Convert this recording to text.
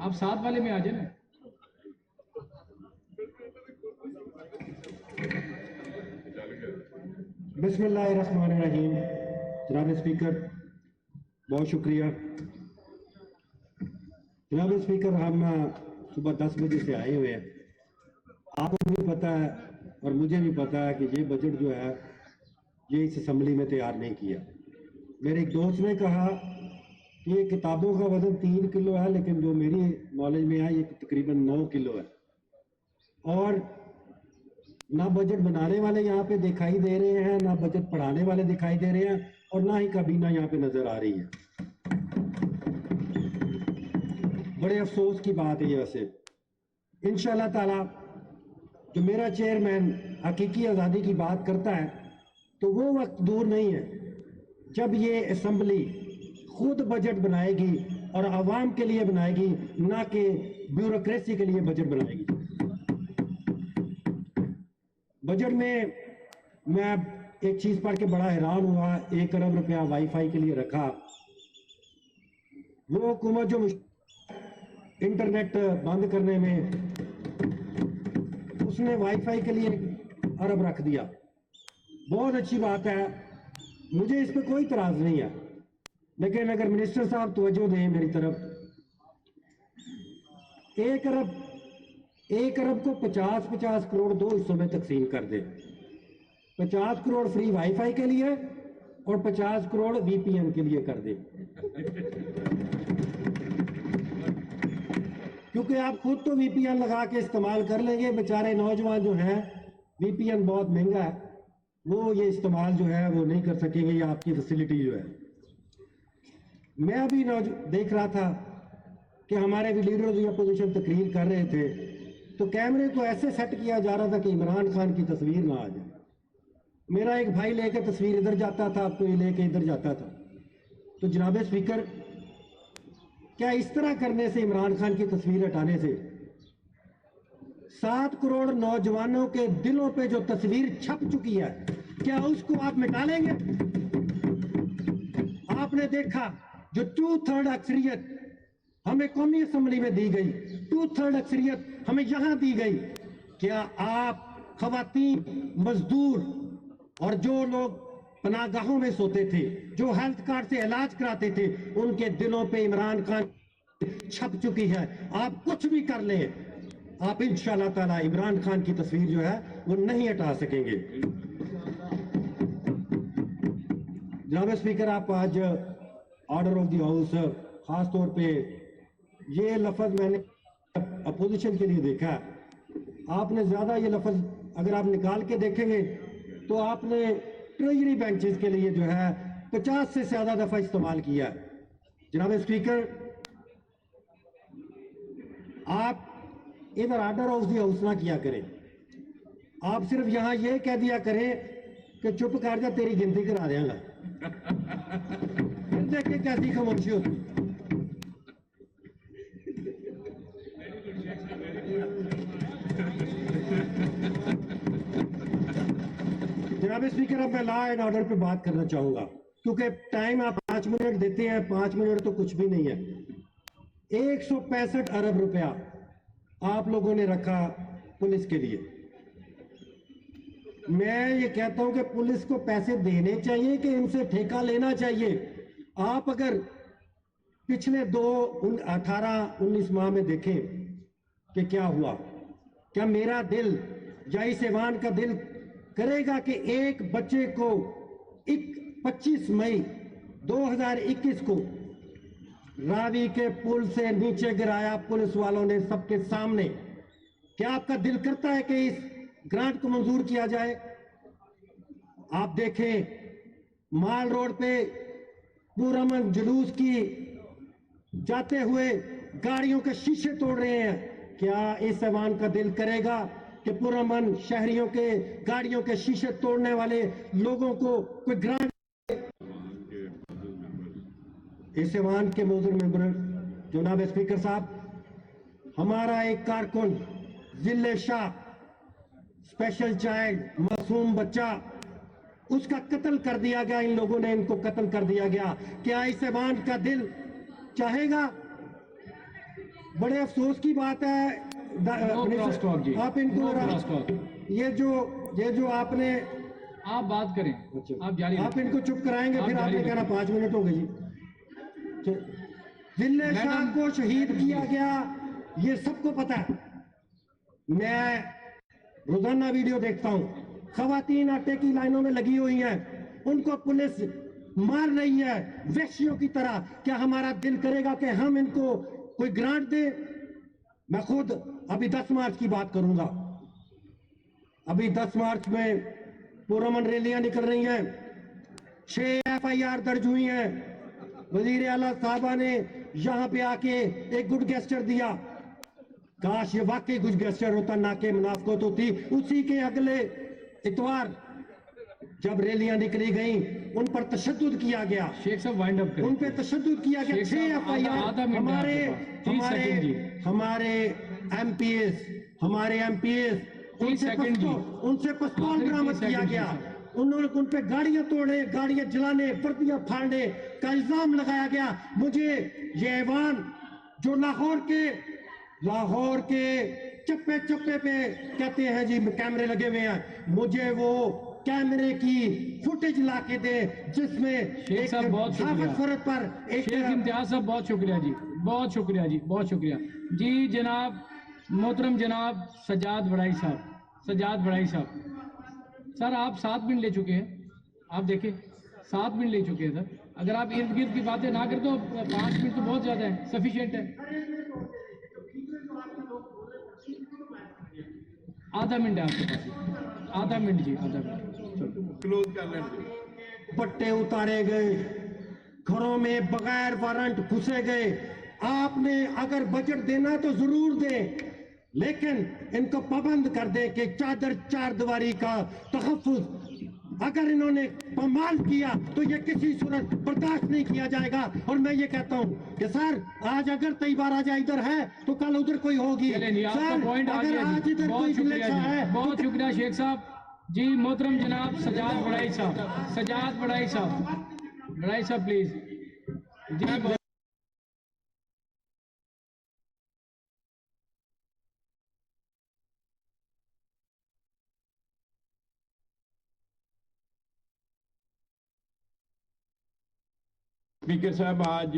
आप साथ वाले में आ जाए ना। बिस्मिल्लाहिर्रहमानिर्रहीम। जनाब स्पीकर बहुत शुक्रिया। जनाब स्पीकर, हम सुबह 10 बजे से आए हुए हैं। आपको भी पता है और मुझे भी पता है कि ये बजट जो है ये इस असम्बली में तैयार नहीं किया। मेरे एक दोस्त ने कहा कि ये किताबों का वजन 3 किलो है, लेकिन जो मेरी नॉलेज में है ये तकरीबन 9 किलो है। और ना बजट बनाने वाले यहाँ पे दिखाई दे रहे हैं, ना बजट पढ़ाने वाले दिखाई दे रहे हैं, और ना ही काबीना यहाँ पे नजर आ रही है। बड़े अफसोस की बात है ये। वैसे इंशाल्लाह ताला जो मेरा चेयरमैन हकीकी आज़ादी की बात करता है तो वो वक्त दूर नहीं है जब ये असेंबली खुद बजट बनाएगी और आवाम के लिए बनाएगी, ना कि ब्यूरोक्रेसी के लिए बजट बनाएगी। बजट में मैं एक चीज पढ़ के बड़ा हैरान हुआ। 1 अरब रुपया वाईफाई के लिए रखा। वो हुकूमत जो इंटरनेट बंद करने में उसने वाईफाई के लिए 1 अरब रख दिया। बहुत अच्छी बात है, मुझे इस पर कोई इतराज नहीं है, लेकिन अगर मिनिस्टर साहब तवज्जो दें मेरी तरफ, 1 अरब को 50-50 करोड़ 2 हिस्सों में तकसीम कर दे। 50 करोड़ फ्री वाईफाई के लिए और 50 करोड़ वीपीएन के लिए कर दे। क्योंकि आप खुद तो वीपीएन लगा के इस्तेमाल कर लेंगे, बेचारे नौजवान जो हैं वीपीएन बहुत महंगा है, वो ये इस्तेमाल जो है वो नहीं कर सकेंगे, ये आपकी फैसिलिटी जो है। मैं अभी देख रहा था कि हमारे भी लीडर ऑफ अपोजिशन तकरीर कर रहे थे, तो कैमरे को ऐसे सेट किया जा रहा था कि इमरान खान की तस्वीर ना आ जाए। मेरा एक भाई लेके तस्वीर इधर जाता था, अब तो ये लेके इधर जाता था। तो जनाब स्पीकर, क्या इस तरह करने से, इमरान खान की तस्वीर हटाने से 7 करोड़ नौजवानों के दिलों पे जो तस्वीर छप चुकी है, क्या उसको आप मिटा लेंगे? आपने देखा जो 2/3 अक्सरियत हमें कौमी असेंबली में दी गई, 2/3 अक्सरियत हमें यहां दी गई, क्या आप खवातीन, मजदूर और जो लोग पनाहगाहों में सोते थे, जो हेल्थ कार्ड से इलाज कराते थे, उनके दिलों पे इमरान खान छप चुकी है? आप कुछ भी कर लें, आप इंशाअल्लाह ताला इमरान खान की तस्वीर जो है वो नहीं हटा सकेंगे। जनाब स्पीकर, आप आज ऑर्डर ऑफ द हाउस खास तौर पे ये लफ्ज मैंने अपोजिशन के लिए देखा। आपने ज्यादा ये लफ्ज अगर आप निकाल के देखेंगे तो आपने ट्रेजरी बेंचेस के लिए जो है 50 से ज्यादा दफा इस्तेमाल किया। जनाब स्पीकर, आप इधर ऑर्डर ऑफ द हाउस ना किया करें, आप सिर्फ यहां ये कह दिया करें कि चुप कर जा, तेरी गिनती करा देंगा। फिर देखिए कैसी खामोशी होती। जनाब स्पीकर, अब मैं लॉ एंड ऑर्डर पे बात करना चाहूंगा, क्योंकि टाइम आप 5 मिनट देते हैं, 5 मिनट तो कुछ भी नहीं है। 165 अरब रुपया आप लोगों ने रखा पुलिस के लिए। मैं ये कहता हूं कि पुलिस को पैसे देने चाहिए कि इनसे ठेका लेना चाहिए। आप अगर पिछले 18-19 माह में देखें कि क्या हुआ, क्या मेरा दिल या इस ऐवान का दिल करेगा कि एक बच्चे को 25 मई 2021 को रावी के पुल से नीचे गिराया पुलिस वालों ने सबके सामने? क्या आपका दिल करता है कि इस ग्रांट को मंजूर किया जाए? आप देखें माल रोड पे पुरअमन जुलूस की जाते हुए गाड़ियों के शीशे तोड़ रहे हैं। क्या इस ऐवान का दिल करेगा कि पुरअमन शहरियों के गाड़ियों के शीशे तोड़ने वाले लोगों को कोई ग्रांट? इस ऐवान के मौजूद मेंबर जनाब स्पीकर साहब, हमारा एक कारकुन जिले शाह, स्पेशल चाइल्ड, मासूम बच्चा, उसका कत्ल कर दिया गया। इन लोगों ने इनको कत्ल कर दिया गया। क्या इस ऐवान का दिल चाहेगा बड़े अफसोस की बात है आप इनको ये जो आपने आप बात करें, आप जारी आप इनको चुप कराएंगे, फिर आपने कहना 5 मिनट हो गए जी। जिल्ले शाह को शहीद किया गया, ये सबको पता है। मैं रोजाना वीडियो देखता हूं, खवातीन आटे की लाइनों में लगी हुई हैं, उनको पुलिस मार रही है वैश्यों की तरह। क्या हमारा दिल करेगा कि हम इनको कोई ग्रांट दे? मैं खुद अभी 10 मार्च की बात करूंगा। अभी 10 मार्च में पुरअमन रैलियां निकल रही हैं, 6 FIR दर्ज हुई हैं। वजीर आला साहबा ने यहां पे आके एक गुड गेस्चर दिया। काश ये वाकई गुड गेस्चर होता, ना के मुनाफकत होती। उसी के अगले इतवार जब रैलियां निकली गई, उन पर तशद्दुद किया गया। शेख साहब वाइंड अप करें। उन पे तशद्दुद किया गया। 6 FIR हमारे MPs उनसे पिस्तौल बरामद किया गया। उन्होंने उन पे गाड़ियां तोड़ने, गाड़ियां जलाने, वर्दियां फाड़ने का इल्जाम लगाया गया। मुझे ये ऐवान जो लाहौर के चप्पे चप्पे पे कहते हैं जी कैमरे लगे हुए हैं, मुझे वो कैमरे की फुटेज ला के दे जिसमें शेख साहब बहुत शुक्रिया फरत पर एक शेख इम्तियाज साहब बहुत शुक्रिया जी, बहुत शुक्रिया जी, बहुत शुक्रिया जी। जनाब मोहतरम जनाब सजाद बड़ाई साहब, सर आप 7 मिनट ले चुके हैं। आप देखें 7 मिनट ले चुके हैं सर। अगर आप इर्द गिर्द की बातें ना करें तो 5 मिनट तो बहुत ज्यादा है, सफिशिएंट है। आधा मिनट है आपके पास, आधा मिनट जी, आधा मिनट क्लोज कर लेंगे। पट्टे उतारे गए, घरों में बगैर वारंट घुसे गए। आपने अगर बजट देना तो जरूर दें, लेकिन इनको पाबंद कर दे कि चार दीवारी का तहफ्फुज अगर इन्होंने पामाल किया तो ये किसी सूरत बर्दाश्त नहीं किया जाएगा। और मैं ये कहता हूं कि सर आज अगर तैयबा राजा इधर है तो कल उधर कोई होगी। सर अगर आज इधर कोई है, बहुत शुक्रिया शेख साहब जी। मोहतरम जनाब सजाद बड़ाई साहब प्लीज जी। स्पीकर साहब आज